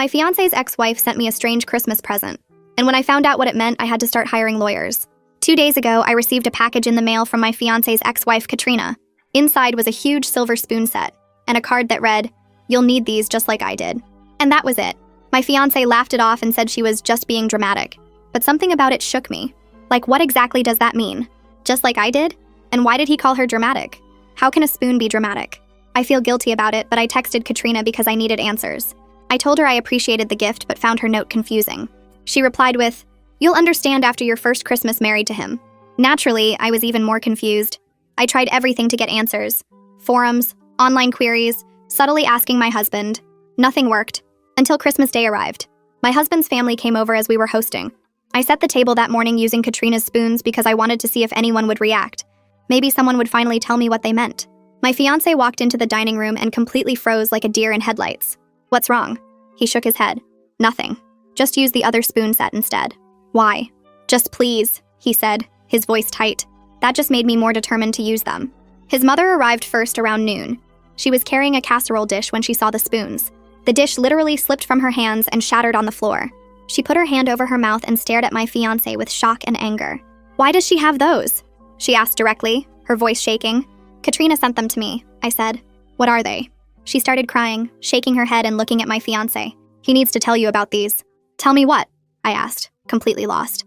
My fiancé's ex-wife sent me a strange Christmas present, and when I found out what it meant, I had to start hiring lawyers. 2 days ago, I received a package in the mail from my fiancé's ex-wife, Katrina. Inside was a huge silver spoon set, and a card that read, "You'll need these just like I did." And that was it. My fiancé laughed it off and said she was just being dramatic. But something about it shook me. Like, what exactly does that mean? Just like I did? And why did he call her dramatic? How can a spoon be dramatic? I feel guilty about it, but I texted Katrina because I needed answers. I told her I appreciated the gift but found her note confusing. She replied with, "You'll understand after your first Christmas married to him." Naturally, I was even more confused. I tried everything to get answers. Forums, online queries, subtly asking my husband. Nothing worked. Until Christmas Day arrived. My husband's family came over as we were hosting. I set the table that morning using Katrina's spoons because I wanted to see if anyone would react. Maybe someone would finally tell me what they meant. My fiancé walked into the dining room and completely froze like a deer in headlights. "What's wrong?" He shook his head. "Nothing. Just use the other spoon set instead." "Why?" "Just please," he said, his voice tight. That just made me more determined to use them. His mother arrived first around noon. She was carrying a casserole dish when she saw the spoons. The dish literally slipped from her hands and shattered on the floor. She put her hand over her mouth and stared at my fiancé with shock and anger. "Why does she have those?" she asked directly, her voice shaking. "Katrina sent them to me," I said. "What are they?" She started crying, shaking her head and looking at my fiancé. "He needs to tell you about these." "Tell me what?" I asked, completely lost.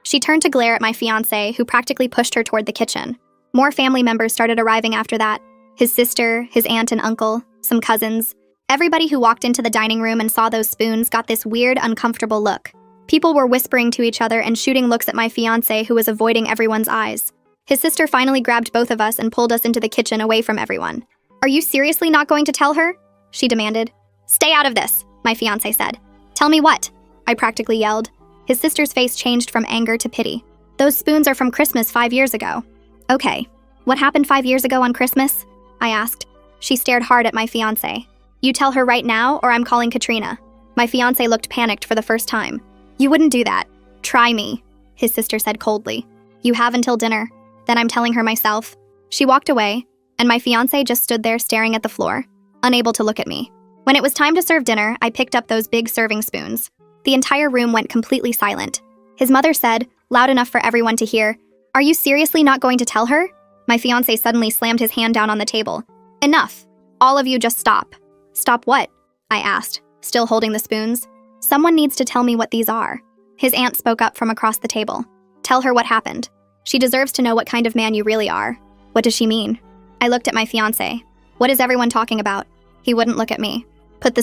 She turned to glare at my fiancé, who practically pushed her toward the kitchen. More family members started arriving after that. His sister, his aunt and uncle, some cousins. Everybody who walked into the dining room and saw those spoons got this weird, uncomfortable look. People were whispering to each other and shooting looks at my fiancé, who was avoiding everyone's eyes. His sister finally grabbed both of us and pulled us into the kitchen away from everyone. "Are you seriously not going to tell her?" she demanded. "Stay out of this," my fiancé said. "Tell me what?" I practically yelled. His sister's face changed from anger to pity. "Those spoons are from Christmas 5 years ago." "Okay. What happened 5 years ago on Christmas?" I asked. She stared hard at my fiancé. "You tell her right now, or I'm calling Katrina." My fiancé looked panicked for the first time. "You wouldn't do that. Try me," his sister said coldly. "You have until dinner. Then I'm telling her myself." She walked away, and my fiancé just stood there staring at the floor, unable to look at me. When it was time to serve dinner, I picked up those big serving spoons. The entire room went completely silent. His mother said, loud enough for everyone to hear, "Are you seriously not going to tell her?" My fiancé suddenly slammed his hand down on the table. "Enough. All of you just stop." "Stop what?" I asked, still holding the spoons. "Someone needs to tell me what these are." His aunt spoke up from across the table. "Tell her what happened. She deserves to know what kind of man you really are." "What does she mean?" I looked at my fiancé. "What is everyone talking about?" He wouldn't look at me. "Put the